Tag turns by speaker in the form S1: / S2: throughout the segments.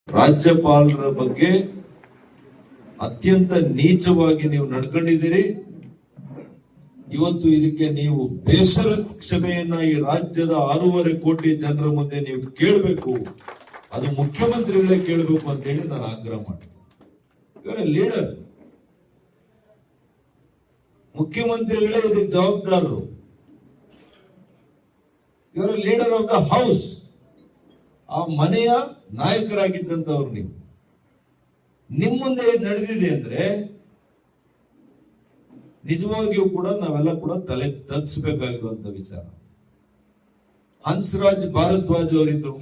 S1: ರಾಜ್ಯಪಾಲರ ಬಗ್ಗೆ ಅತ್ಯಂತ ನೀಚವಾಗಿ ನೀವು ನಡ್ಕೊಂಡಿದ್ದೀರಿ. ಇವತ್ತು ಇದಕ್ಕೆ ನೀವು ಬೇಸರ ಕ್ಷಮೆಯನ್ನ ಈ ರಾಜ್ಯದ 6.5 ಕೋಟಿ ಜನರ ಮುಂದೆ ನೀವು ಕೇಳಬೇಕು, ಅದು ಮುಖ್ಯಮಂತ್ರಿಗಳೇ ಕೇಳಬೇಕು ಅಂತ ಹೇಳಿ ನಾನು ಆಗ್ರಹ ಮಾಡಿ. ಇವರ ಲೀಡರ್, ಮುಖ್ಯಮಂತ್ರಿಗಳೇ ಇದಕ್ಕೆ ಜವಾಬ್ದಾರರು. ಇವರ ಲೀಡರ್ ಆಫ್ ದ ಹೌಸ್, ಆ ಮನೆಯ ನಾಯಕರಾಗಿದ್ದಂತವ್ರು ನೀವು. ನಿಮ್ಮ ಮುಂದೆ ನಡೆದಿದೆ ಅಂದ್ರೆ ನಿಜವಾಗಿಯೂ ಕೂಡ ನಾವೆಲ್ಲ ಕೂಡ ತಲೆ ತಗ್ಸ್ಬೇಕಾಗಿರುವಂತ ವಿಚಾರ. ಹನ್ಸ್ರಾಜ್ ಭಾರದ್ವಾಜ್ ಅವರಿದ್ರು,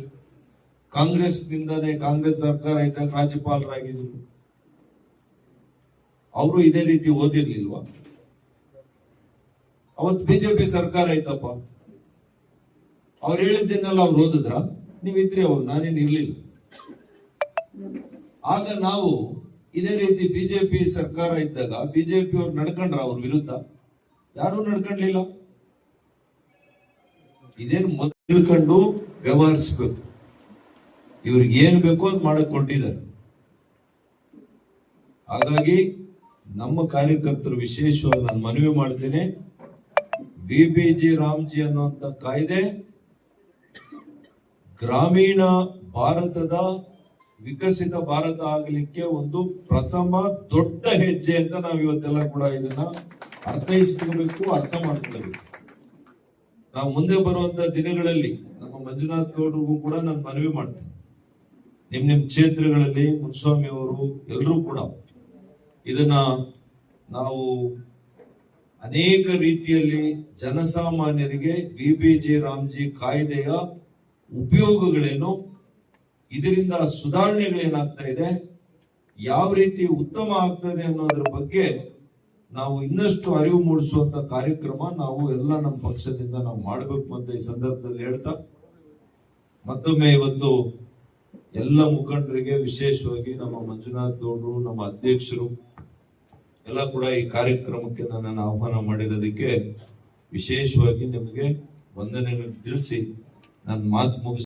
S1: ಕಾಂಗ್ರೆಸ್ ಸರ್ಕಾರ ಇದ್ದಾಗ ರಾಜ್ಯಪಾಲರಾಗಿದ್ರು. ಅವರು ಇದೇ ರೀತಿ ಓದಿರ್ಲಿಲ್ವಾ? ಅವತ್ತು ಬಿಜೆಪಿ ಸರ್ಕಾರ ಇತ್ತಪ್ಪ, ಅವ್ರು ಹೇಳಿದ್ದನ್ನೆಲ್ಲ ಅವ್ರು ಓದಿದ್ರ? ನೀವಿದ್ರಿ ಅವ್ರು, ನಾನೇನು ಇರ್ಲಿಲ್ಲ. ಆಗ ನಾವು ಇದೇ ರೀತಿ ಬಿಜೆಪಿ ಸರ್ಕಾರ ಇದ್ದಾಗ ಬಿಜೆಪಿ ಅವ್ರು ನಡ್ಕೊಂಡ್ರ ಅವ್ರ ವಿರುದ್ಧ? ಯಾರು ನಡ್ಕೊಂಡ್ಲಿಲ್ಲ. ಇದೇನು ಮೊದಲು ತಿಳ್ಕೊಂಡು ವ್ಯವಹರಿಸ್ಬೇಕು. ಇವ್ರಿಗೆ ಏನ್ ಬೇಕೋ ಅದು ಮಾಡಕ್ ಕೊಟ್ಟಿದ್ದಾರೆ. ಹಾಗಾಗಿ ನಮ್ಮ ಕಾರ್ಯಕರ್ತರು ವಿಶೇಷವಾಗಿ ನಾನು ಮನವಿ ಮಾಡ್ತೇನೆ, ವಿಬಿಜಿ ರಾಮ್ಜಿ ಅನ್ನುವಂತ ಕಾಯ್ದೆ ಗ್ರಾಮೀಣ ಭಾರತದ ವಿಕಸಿತ ಭಾರತ ಆಗಲಿಕ್ಕೆ ಒಂದು ಪ್ರಥಮ ದೊಡ್ಡ ಹೆಜ್ಜೆ ಅಂತ ನಾವು ಇವತ್ತೆಲ್ಲ ಕೂಡ ಇದನ್ನ ಅರ್ಥೈಸ್ಕೋಬೇಕು, ಅರ್ಥ ಮಾಡ್ಕೋಬೇಕು. ನಾವು ಮುಂದೆ ಬರುವಂತ ದಿನಗಳಲ್ಲಿ ನಮ್ಮ ಮಂಜುನಾಥ್ ಗೌಡ್ರಿಗೂ ಕೂಡ ನಾನು ಮನವಿ ಮಾಡ್ತೇನೆ, ನಿಮ್ ಕ್ಷೇತ್ರಗಳಲ್ಲಿ ಮುನ್ಸ್ವಾಮಿ ಅವರು ಎಲ್ಲರೂ ಕೂಡ ಇದನ್ನ ನಾವು ಅನೇಕ ರೀತಿಯಲ್ಲಿ ಜನಸಾಮಾನ್ಯರಿಗೆ ವಿಬಿಜಿ ರಾಮ್ಜಿ ಕಾಯ್ದೆಯ ಉಪಯೋಗಗಳೇನು, ಇದರಿಂದ ಸುಧಾರಣೆಗಳೇನಾಗ್ತಾ ಇದೆ, ಯಾವ ರೀತಿ ಉತ್ತಮ ಆಗ್ತದೆ ಅನ್ನೋದ್ರ ಬಗ್ಗೆ ನಾವು ಇನ್ನಷ್ಟು ಅರಿವು ಮೂಡಿಸುವಂತ ಕಾರ್ಯಕ್ರಮ ನಾವು ಎಲ್ಲ ನಮ್ಮ ಪಕ್ಷದಿಂದ ನಾವು ಮಾಡಬೇಕು ಅಂತ ಈ ಸಂದರ್ಭದಲ್ಲಿ ಹೇಳ್ತಾ, ಮತ್ತೊಮ್ಮೆ ಇವತ್ತು ಎಲ್ಲ ಮುಖಂಡರಿಗೆ, ವಿಶೇಷವಾಗಿ ನಮ್ಮ ಮಂಜುನಾಥ್ ಗೌಡ್ರು, ನಮ್ಮ ಅಧ್ಯಕ್ಷರು ಎಲ್ಲ ಕೂಡ ಈ ಕಾರ್ಯಕ್ರಮಕ್ಕೆ ನನ್ನನ್ನು ಆಹ್ವಾನ ಮಾಡಿರೋದಕ್ಕೆ ವಿಶೇಷವಾಗಿ ನಿಮಗೆ ವಂದನೆಗಳನ್ನು ತಿಳಿಸಿ ನನ್ನ ಮಾತು ಮುಗಿಸಿ